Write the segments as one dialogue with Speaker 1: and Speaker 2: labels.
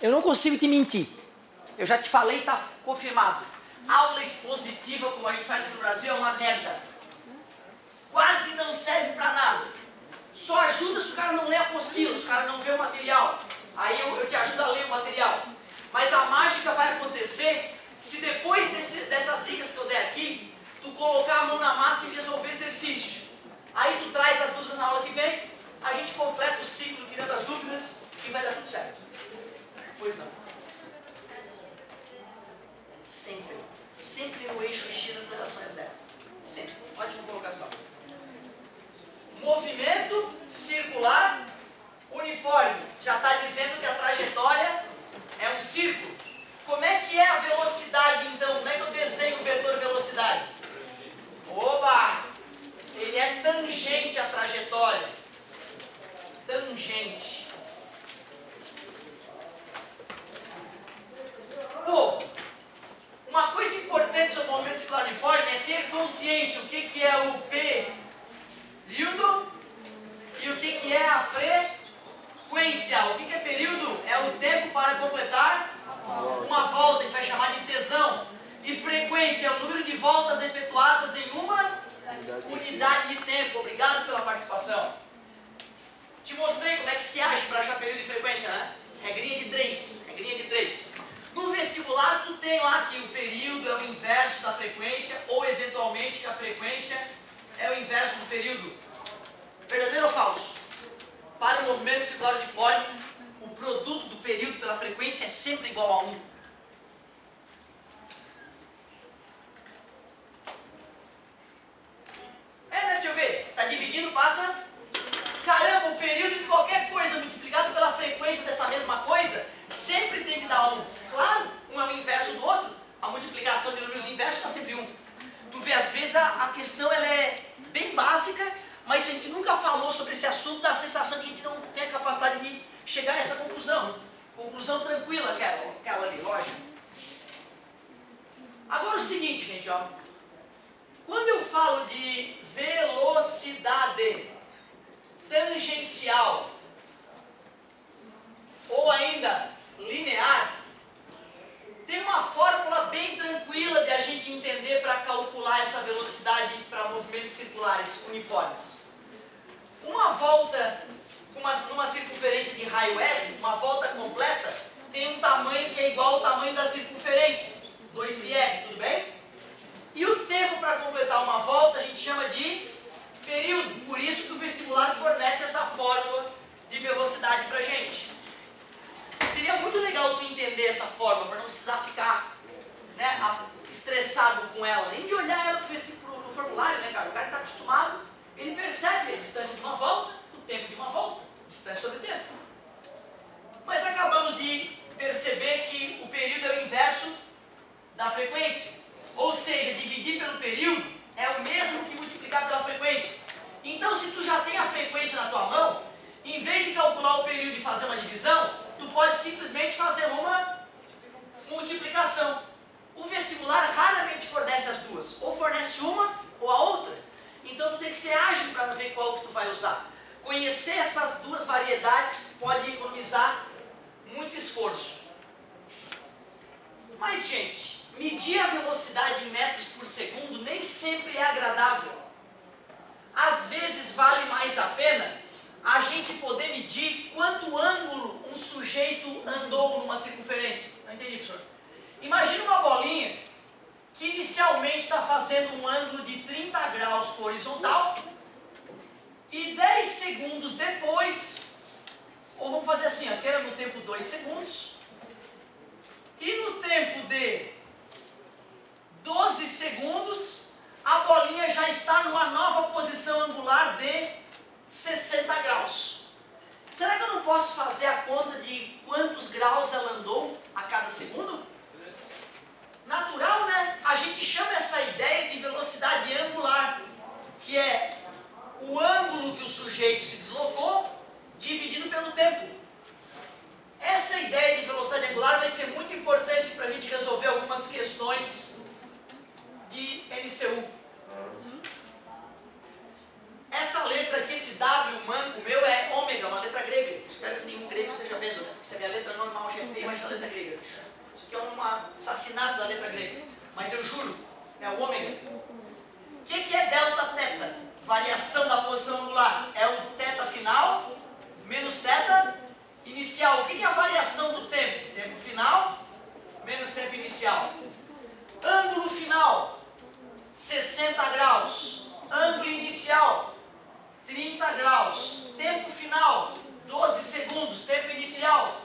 Speaker 1: eu não consigo te mentir. Eu já te falei, tá confirmado. Aula expositiva, como a gente faz aqui no Brasil, é uma merda. Quase não serve pra nada. Só ajuda se o cara não lê a apostila, se o cara não vê o material. Aí eu te ajudo a ler o material. Mas a mágica vai acontecer se depois dessas dicas que eu der aqui, tu colocar a mão na massa e resolver exercício. Aí tu traz as dúvidas na aula que vem, a gente completa o ciclo tirando as dúvidas e vai dar tudo certo. Pois não. Sempre. Sempre no eixo X a aceleração é zero. Sempre. Ótima colocação. Movimento circular uniforme. Já está dizendo que a trajetória é um círculo. Como é que é a velocidade então? Como é que eu desenho o vetor velocidade? Oba! Ele é tangente à trajetória. Tangente. Pô, uma coisa importante sobre o movimento circular uniforme é ter consciência o que é o período e o que é a frequência. O que é período? É o tempo para completar uma volta, a gente vai chamar de tesão. E frequência é o número de voltas efetuadas em uma unidade de tempo. Obrigado pela participação. Te mostrei como é que se age para achar período e frequência, né? Regrinha de 3. Regrinha de 3. No vestibular, tu tem lá que o período é o inverso da frequência, ou eventualmente que a frequência é o inverso do período. Verdadeiro ou falso? Para o movimento circular uniforme, o produto do período pela frequência é sempre igual a 1. Né? Deixa eu ver. Está dividindo, passa. Caramba, o período de qualquer coisa multiplicado pela frequência dessa mesma coisa sempre tem que dar 1. Claro, um é o inverso do outro. A multiplicação de números inversos dá sempre 1. Tu vê, às vezes a questão ela é bem básica, mas se a gente nunca falou sobre esse assunto, dá a sensação de que a gente não tem a capacidade de chegar a essa conclusão. Conclusão tranquila, aquela ali, lógico. Agora o seguinte, gente, ó. Quando eu falo de velocidade tangencial ou ainda linear, tem uma fórmula bem tranquila de a gente entender para calcular essa velocidade para movimentos circulares uniformes. Uma volta numa circunferência de raio L, uma volta completa, tem um tamanho que é igual ao tamanho da circunferência, 2πr, tudo bem? E o tempo para completar uma volta a gente chama de período, por isso que o vestibular fornece essa fórmula de velocidade para a gente. Seria muito legal tu entender essa fórmula, para não precisar ficar, né, estressado com ela, nem de olhar ela no formulário, né, cara? O cara está acostumado, ele percebe a distância de uma volta, o tempo de uma volta, distância sobre tempo. Mas acabamos de perceber que o período é o inverso da frequência, ou seja, dividir pelo período é o mesmo que multiplicar pela frequência. Então, se tu já tem a frequência na tua mão, em vez de calcular o período e fazer uma divisão, tu pode simplesmente fazer uma multiplicação. O vestibular raramente fornece as duas, ou fornece uma ou a outra. Então tu tem que ser ágil para ver qual que tu vai usar. Conhecer essas duas variedades pode economizar muito esforço. Mas, gente, medir a velocidade em metros por segundo nem sempre é agradável. Às vezes vale mais a pena a gente poder medir quanto ângulo um sujeito andou numa circunferência. Não entendi, professor? Imagina uma bolinha que inicialmente está fazendo um ângulo de 30 graus horizontal e 10 segundos depois, ou vamos fazer assim, aqui era no tempo 2 segundos, e no tempo de 12 segundos, a bolinha já está numa nova posição angular de 60 graus. Será que eu não posso fazer a conta de quantos graus ela andou a cada segundo? Natural, né? A gente chama essa ideia de velocidade angular, que é o ângulo que o sujeito se deslocou dividido pelo tempo. Essa ideia de velocidade angular vai ser muito importante para a gente resolver algumas questões de MCU. Essa letra aqui, esse W manco meu é ômega, uma letra grega. Espero que nenhum grego esteja vendo, né? Se a minha letra normal já é feia, que é um assassinato da letra grega. Mas eu juro, é o ômega. O que é delta teta? Variação da posição angular. É o teta final menos teta inicial. O que é a variação do tempo? Tempo final menos tempo inicial. Ângulo final, 60 graus. Ângulo inicial, 30 graus. Tempo final, 12 segundos. Tempo inicial,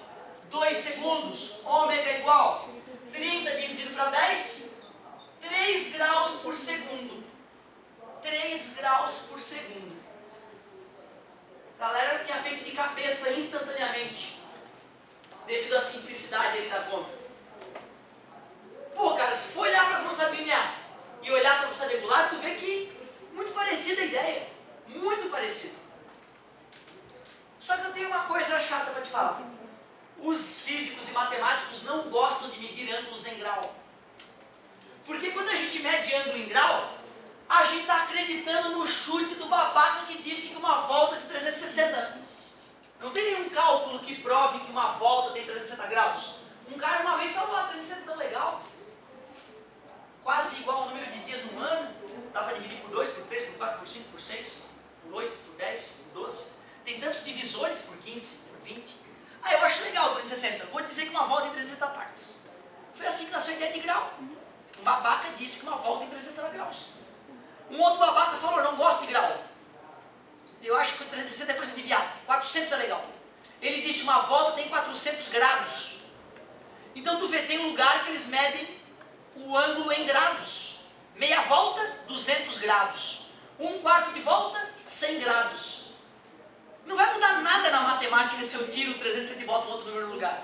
Speaker 1: 2 segundos. Ômega igual 30 dividido para 10, 3 graus por segundo. 3 graus por segundo. A galera tinha feito de cabeça instantaneamente, devido à simplicidade ali da conta. Pô, cara, se tu for olhar para a velocidade linear e olhar para a velocidade angular, tu vê que muito parecida a ideia. Muito parecida. Só que eu tenho uma coisa chata para te falar. Os físicos e matemáticos não gostam de medir ângulos em grau. Porque quando a gente mede ângulo em grau, a gente está acreditando no chute do babaca que disse que uma volta de 360. Não tem nenhum cálculo que prove que uma volta tem 360 graus. Um cara uma vez falou, 360 é tão legal. Quase igual ao número de dias no ano. Dá para dividir por 2, por 3, por 4, por 5, por 6, por 8, por 10, por 12. Tem tantos divisores, por 15, por 20. Ah, eu acho legal 360. Vou dizer que uma volta tem 360 partes. Foi assim que nasceu a ideia de grau. Um babaca disse que uma volta tem 360 graus. Um outro babaca falou, não gosto de grau. Eu acho que 360 é coisa de viado. 400 é legal. Ele disse, uma volta tem 400 graus. Então tu vê, tem lugar que eles medem o ângulo em graus. Meia volta, 200 graus. Um quarto de volta, 100 graus. Não vai mudar nada na matemática se eu tiro 360 e boto outro número no lugar.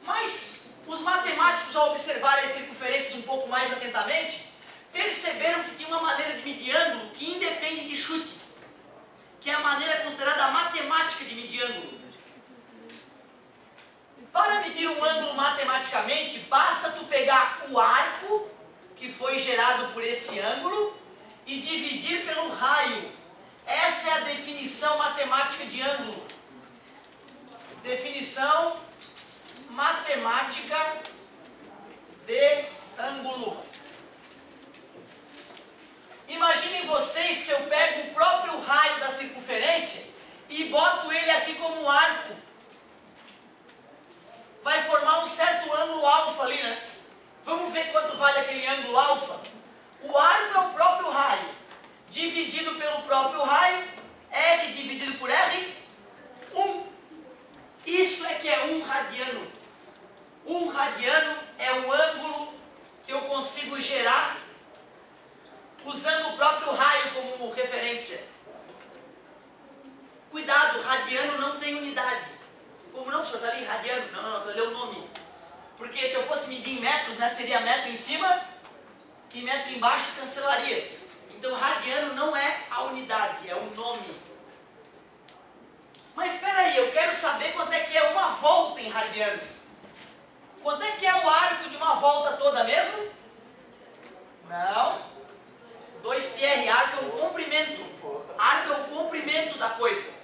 Speaker 1: Mas os matemáticos, ao observar as circunferências um pouco mais atentamente, perceberam que tinha uma maneira de medir ângulo que independe de chute, que é a maneira considerada matemática de medir ângulo. Para medir um ângulo matematicamente, basta tu pegar o arco que foi gerado por esse ângulo e dividir pelo raio. Essa é a definição matemática de ângulo. Definição matemática de ângulo. Imaginem vocês que eu pego o próprio raio da circunferência e boto ele aqui como arco. Vai formar um certo ângulo alfa ali, né? Vamos ver quanto vale aquele ângulo alfa? O arco é o próprio raio. Dividido pelo próprio raio, R dividido por R, 1. Isso é que é 1 radiano. 1 radiano é o ângulo que eu consigo gerar usando o próprio raio como referência. Cuidado, radiano não tem unidade. Como não, senhor? Está ali, radiano. Não, ali é o nome. Porque se eu fosse medir em metros, né, seria metro em cima e metro embaixo cancelaria. Então, radiano não é a unidade, é o nome. Mas espera aí, eu quero saber quanto é que é uma volta em radiano. Quanto é que é o arco de uma volta toda mesmo? Não. 2πr, arco é o comprimento. Arco é o comprimento da coisa.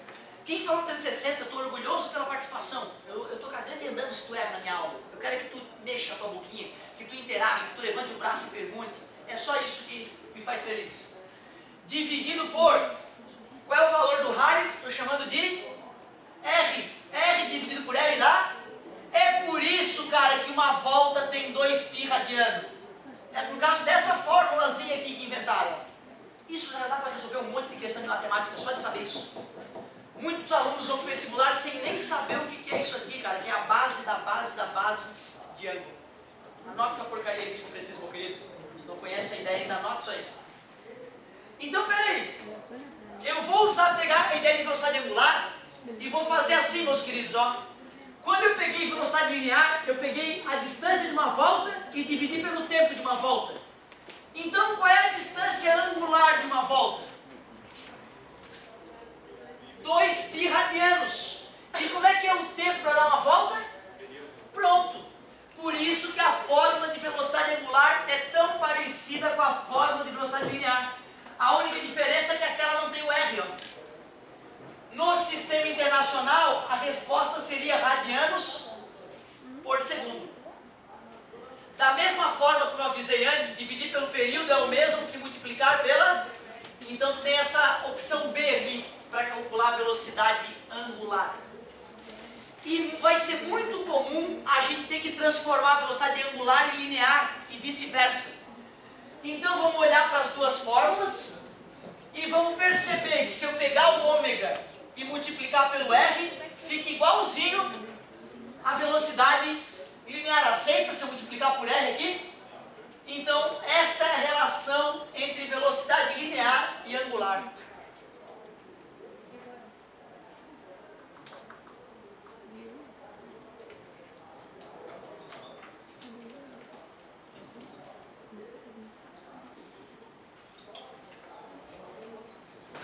Speaker 1: Quem falou 360, eu estou orgulhoso pela participação. Eu estou cagando e andando se tu erra na minha aula. Eu quero que tu mexa a tua boquinha, que tu interaja, que tu levante o braço e pergunte. É só isso que me faz feliz. Dividido por, qual é o valor do raio? Estou chamando de R. R dividido por R dá? É por isso, cara, que uma volta tem 2π radiano. É por causa dessa fórmulazinha aqui que inventaram. Isso já dá para resolver um monte de questão de matemática, só de saber isso. Muitos alunos vão para o vestibular sem nem saber o que é isso aqui, cara, que é a base da base da base de ângulo. Anota essa porcaria aí se não precisa, meu querido. Se não conhece a ideia ainda, anota isso aí. Então, peraí. Eu vou pegar a ideia de velocidade angular e vou fazer assim, meus queridos, ó. Quando eu peguei velocidade linear, eu peguei a distância de uma volta e dividi pelo tempo de uma volta. Então, qual é a distância angular de uma volta? 2π radianos. E como é que é o tempo para dar uma volta? Pronto. Por isso que a fórmula de velocidade angular é tão parecida com a fórmula de velocidade linear. A única diferença é que aquela não tem o R, ó. No sistema internacional, a resposta seria radianos por segundo. calcular a velocidade angular. E vai ser muito comum a gente ter que transformar a velocidade angular em linear e vice-versa. Então vamos olhar para as duas fórmulas e vamos perceber que se eu pegar o ômega e multiplicar pelo R, fica igualzinho a velocidade linear. Aceita se eu multiplicar por R aqui? Então esta é a relação entre velocidade linear e angular.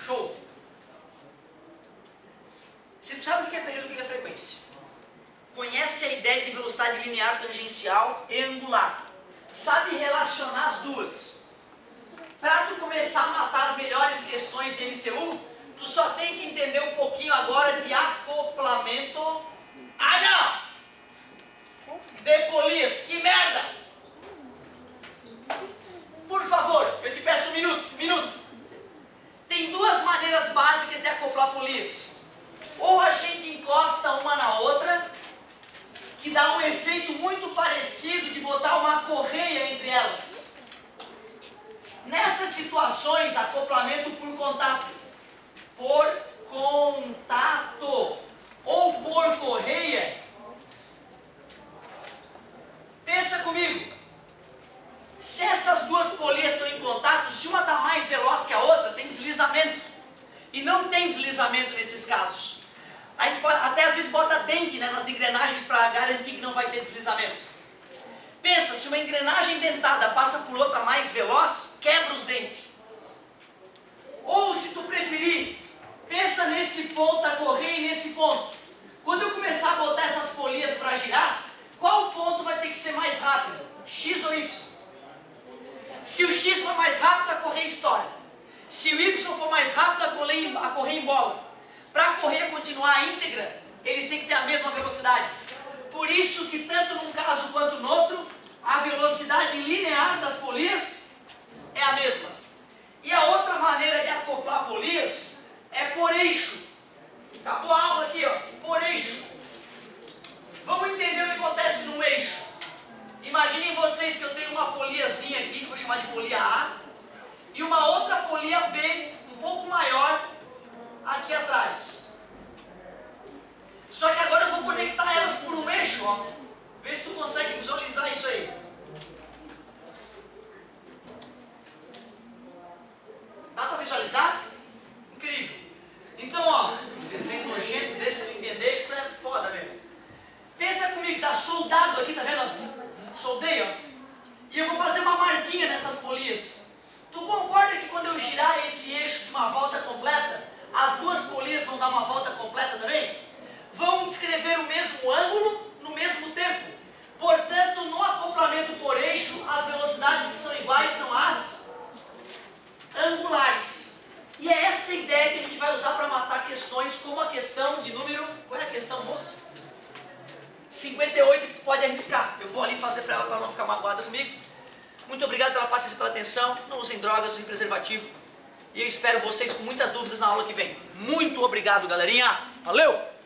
Speaker 1: Show! Você sabe o que é período e o que é frequência? Conhece a ideia de velocidade linear tangencial e angular. Sabe relacionar as duas. Para tu começar a matar as melhores questões de MCU, tu só tem que entender um pouquinho agora de acoplamento. Ah não! De polias, que merda! Por favor, eu te peço um minuto. Tem duas maneiras básicas de acoplar polias. Ou a gente encosta uma na outra, que dá um efeito muito parecido de botar uma correia entre elas. Nessas situações, acoplamento por contato. Por contato. Ou por correia. Pensa comigo. Se essas duas polias estão em contato, se uma está mais veloz que a outra, tem deslizamento. E não tem deslizamento nesses casos. A gente pode, até às vezes bota dente, né, nas engrenagens para garantir que não vai ter deslizamento. Pensa, se uma engrenagem dentada passa por outra mais veloz, quebra os dentes. Ou se tu preferir, pensa nesse ponto da correia e nesse ponto. Quando eu começar a botar essas polias para girar, qual ponto vai ter que ser mais rápido? X ou Y? Se o X for mais rápido, a correia estoura. Se o Y for mais rápido, a correia embola. Para a correia continuar íntegra, eles têm que ter a mesma velocidade. Por isso que tanto num caso quanto no outro, a velocidade linear das polias é a mesma. E a outra maneira de acoplar polias é por eixo. Acabou a aula aqui, ó, por eixo. Vamos entender o que acontece no eixo. Imaginem vocês que eu tenho uma poliazinha aqui, que eu vou chamar de polia A, e uma outra polia B, um pouco maior, aqui atrás. Só que agora eu vou conectar elas por um eixo, ó. Vê se tu consegue visualizar isso aí. Dá para visualizar? Incrível. Então, ó, desenho nojento desse pra entender que tu é foda mesmo. Pensa comigo, tá soldado aqui, tá vendo? Soldei, ó. E eu vou fazer uma marquinha nessas polias. Tu concorda que quando eu girar esse eixo de uma volta completa, as duas polias vão dar uma volta completa também? Vão descrever o mesmo ângulo no mesmo tempo. Portanto, no acoplamento por eixo, as velocidades que são iguais são as angulares. E é essa ideia que a gente vai usar para matar questões como a questão de número... Qual é a questão, moça? 58, que tu pode arriscar. Eu vou ali fazer para ela, para não ficar magoada comigo. Muito obrigado pela paciência e pela atenção. Não usem drogas, usem preservativo. E eu espero vocês com muitas dúvidas na aula que vem. Muito obrigado, galerinha. Valeu!